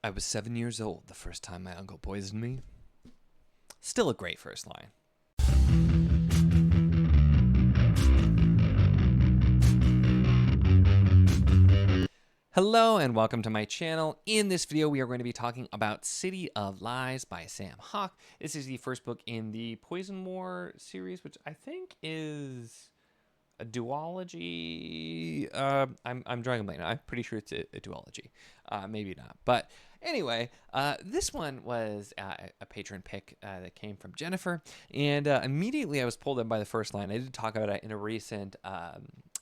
I was 7 years old the first time my uncle poisoned me. Still a great first line. Hello and welcome to my channel. In this video, we are going to be talking about City of Lies by Sam Hawke. This is the first book in the Poison War series, which I think is a duology. I'm drawing a blank. I'm pretty sure it's a duology. Maybe not. But anyway, this one was a patron pick that came from Jennifer. And immediately I was pulled in by the first line. I did talk about it in a recent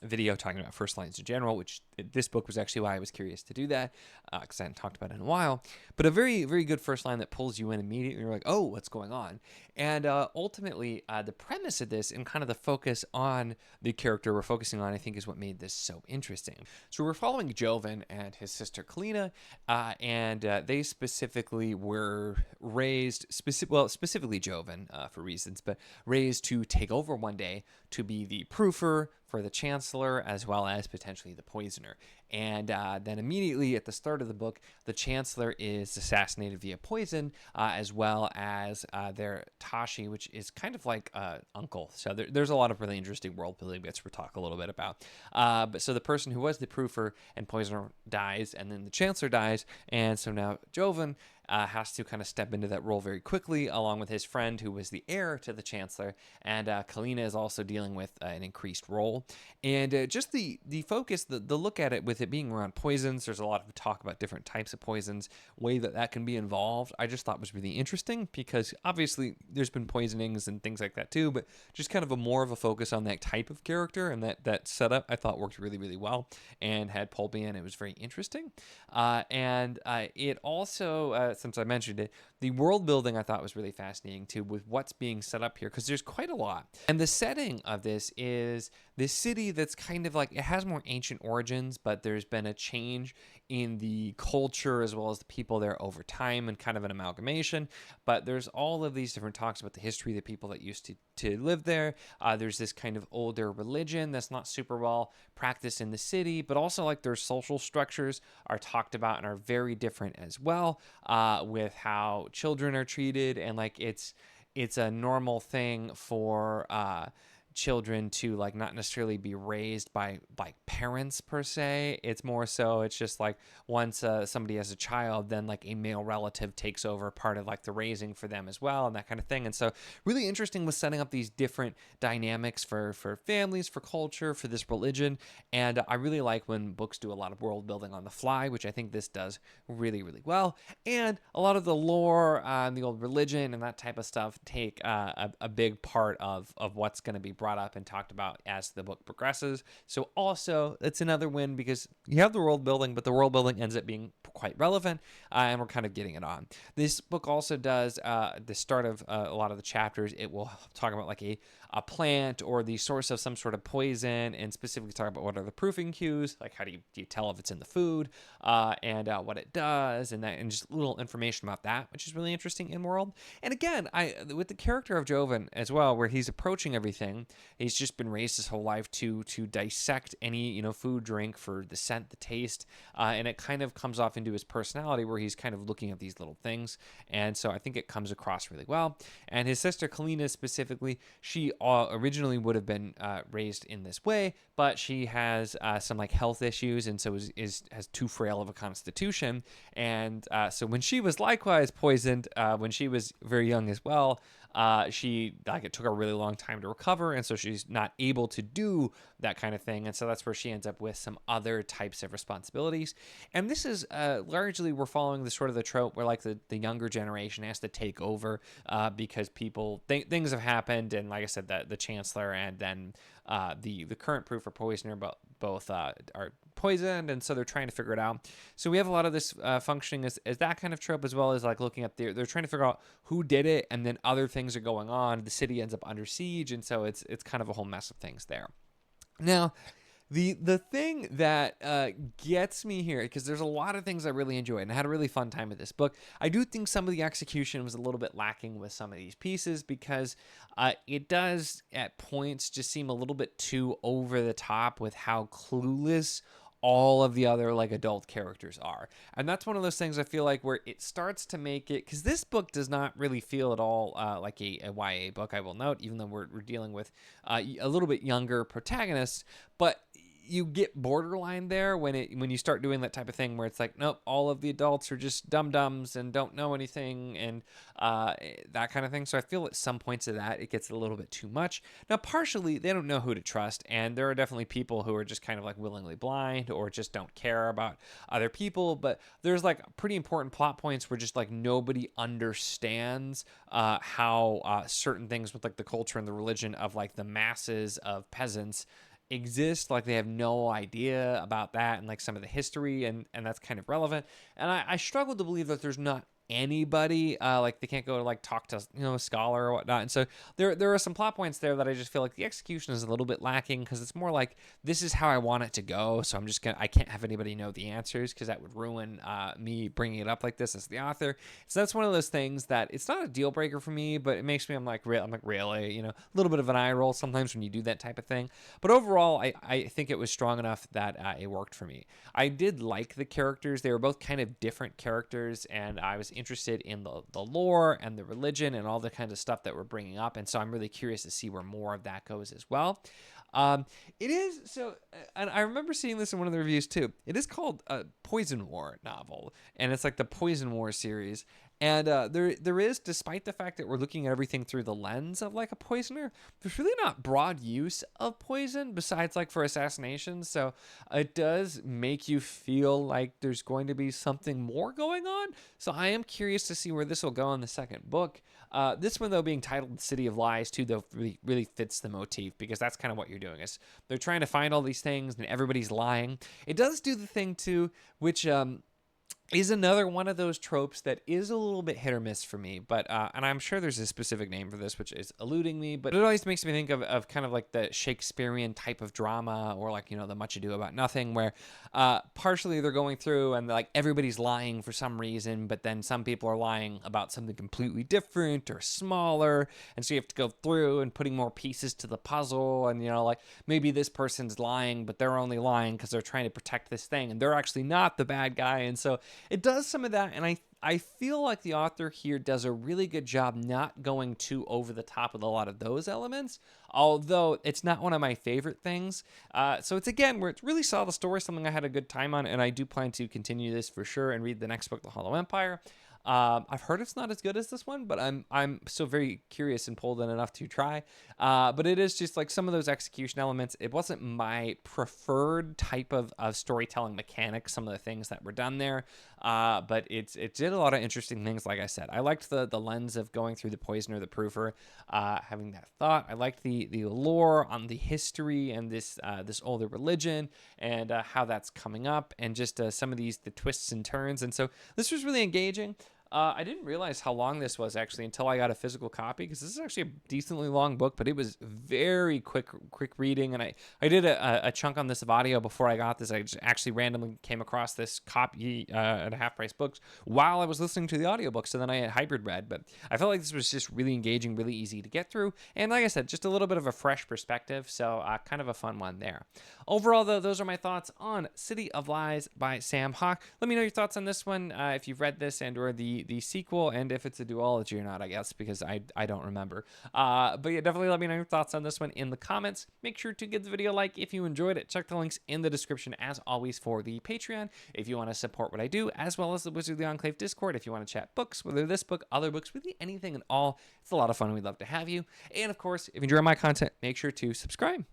video talking about first lines in general, which this book was actually why I was curious to do that, because I hadn't talked about it in a while. But a very, very good first line that pulls you in immediately. You're like, oh, what's going on? And ultimately, the premise of this and kind of the focus on the character we're focusing on, I think, is what made this so interesting. So we're following Joven and his sister Kalina, and they specifically were raised, specifically Joven for reasons, but raised to take over one day to be the proofer for the Chancellor, as well as potentially the poisoner. And then immediately at the start of the book, the Chancellor is assassinated via poison, as well as their Tashi, which is kind of like uncle. So there's a lot of really interesting world building bits we'll talk a little bit about. But so the person who was the proofer and poisoner dies, and then the Chancellor dies, and so now Joven has to kind of step into that role very quickly, along with his friend who was the heir to the Chancellor, and Kalina is also dealing with an increased role. And just the focus, the look at it, with it being around poisons, there's a lot of talk about different types of poisons, way that can be involved, I just thought was really interesting, because obviously there's been poisonings and things like that too, but just kind of a more of a focus on that type of character, and that setup I thought worked really, really well and had pulled me in. It was very interesting. And it also, since I mentioned it, the world building I thought was really fascinating too, with what's being set up here, because there's quite a lot. And the setting of this is this city that's kind of like, it has more ancient origins, but there's been a change in the culture as well as the people there over time, and kind of an amalgamation. But there's all of these different talks about the history of the people that used to live there. There's this kind of older religion that's not super well practiced in the city, but also like their social structures are talked about and are very different as well, with how children are treated, and like it's a normal thing for children to like not necessarily be raised by parents per se. It's more so it's just like once somebody has a child, then like a male relative takes over part of like the raising for them as well, and that kind of thing. And so really interesting with setting up these different dynamics for families, for culture, for this religion. And I really like when books do a lot of world building on the fly, which I think this does really, really well. And a lot of the lore and the old religion and that type of stuff take a big part of what's going to be brought up and talked about as the book progresses. So also it's another win, because you have the world building, but the world building ends up being quite relevant, and we're kind of getting it on. This book also does the start of a lot of the chapters. It will talk about like a plant or the source of some sort of poison, and specifically talk about what are the proofing cues, like how do you tell if it's in the food, and what it does, and just little information about that, which is really interesting in world. And again, with the character of Joven as well, where he's approaching everything, he's just been raised his whole life to dissect any food, drink for the scent, the taste, and it kind of comes off into his personality, where he's kind of looking at these little things. And so I think it comes across really well. And his sister Kalina specifically, she originally would have been raised in this way, but she has some like health issues, and so has too frail of a constitution. And so when she was likewise poisoned when she was very young as well, it took her a really long time to recover, and so she's not able to do that kind of thing. And so that's where she ends up with some other types of responsibilities. And this is largely, we're following the sort of the trope where like the younger generation has to take over because things have happened, and like I said, the Chancellor and then the current proof or poisoner both are poisoned, and so they're trying to figure it out. So we have a lot of this functioning as that kind of trope, as well as like looking at they're trying to figure out who did it, and then other things are going on. The city ends up under siege, and so it's kind of a whole mess of things there. Now, the thing that gets me here, because there's a lot of things I really enjoyed, and I had a really fun time with this book. I do think some of the execution was a little bit lacking with some of these pieces, because it does at points just seem a little bit too over the top with how clueless all of the other like adult characters are. And that's one of those things I feel like where it starts to make it, because this book does not really feel at all like a YA book, I will note, even though we're dealing with a little bit younger protagonists, but you get borderline there when you start doing that type of thing where it's like, nope, all of the adults are just dum-dums and don't know anything, and that kind of thing. So I feel at some points of that it gets a little bit too much. Now partially they don't know who to trust, and there are definitely people who are just kind of like willingly blind or just don't care about other people, but there's like pretty important plot points where just like nobody understands how certain things with like the culture and the religion of like the masses of peasants exist. Like they have no idea about that and like some of the history, and that's kind of relevant. And I struggle to believe that there's not anybody like they can't go to like talk to a scholar or whatnot. And so there are some plot points there that I just feel like the execution is a little bit lacking, because it's more like, this is how I want it to go, so I can't have anybody know the answers, because that would ruin me bringing it up like this as the author. So that's one of those things that it's not a deal breaker for me, but it makes me, I'm like really, a little bit of an eye roll sometimes when you do that type of thing. But overall I think it was strong enough that it worked for me. I did like the characters. They were both kind of different characters, and I was interested in the lore and the religion and all the kinds of stuff that we're bringing up, and so I'm really curious to see where more of that goes as well. It is so, and I remember seeing this in one of the reviews too. It is called a Poison War novel, and it's like the Poison War series. And there is, despite the fact that we're looking at everything through the lens of like a poisoner, there's really not broad use of poison besides like for assassinations. So it does make you feel like there's going to be something more going on. So I am curious to see where this will go in the second book. This one, though, being titled City of Lies, too, though, really fits the motif, because that's kind of what you're doing. Is they're trying to find all these things, and everybody's lying. It does do the thing, too, which is another one of those tropes that is a little bit hit or miss for me, but and I'm sure there's a specific name for this, which is eluding me, but it always makes me think of kind of like the Shakespearean type of drama, or like, the Much Ado About Nothing, where partially they're going through and like everybody's lying for some reason, but then some people are lying about something completely different or smaller, and so you have to go through and putting more pieces to the puzzle, and like maybe this person's lying, but they're only lying because they're trying to protect this thing, and they're actually not the bad guy. And so it does some of that, and I feel like the author here does a really good job not going too over the top with a lot of those elements, although it's not one of my favorite things. So it's, again, where it's really saw the story, something I had a good time on, and I do plan to continue this for sure and read the next book, The Hollow Empire. I've heard it's not as good as this one, but I'm still very curious and pulled in enough to try. But it is just like some of those execution elements. It wasn't my preferred type of storytelling mechanic, some of the things that were done there. But it did a lot of interesting things. Like I said, I liked the lens of going through the poisoner, the proofer, having that thought. I liked the lore on the history and this older religion, and how that's coming up, and just some of the twists and turns. And so this was really engaging. I didn't realize how long this was actually until I got a physical copy, because this is actually a decently long book, but it was very quick reading. And I did a chunk on this of audio before I got this. I just actually randomly came across this copy at Half Price Books while I was listening to the audiobook. So then I had hybrid read, but I felt like this was just really engaging, really easy to get through. And like I said, just a little bit of a fresh perspective. So kind of a fun one there. Overall, though, those are my thoughts on City of Lies by Sam Hawke. Let me know your thoughts on this one, if you've read this and or the sequel, and if it's a duology or not, I guess, because I don't remember. But yeah, definitely let me know your thoughts on this one in the comments. Make sure to give the video a like if you enjoyed it. Check the links in the description, as always, for the Patreon if you want to support what I do, as well as the Wizard of the Enclave Discord if you want to chat books, whether this book, other books, really anything at all. It's a lot of fun. We'd love to have you. And of course, if you enjoy my content, make sure to subscribe.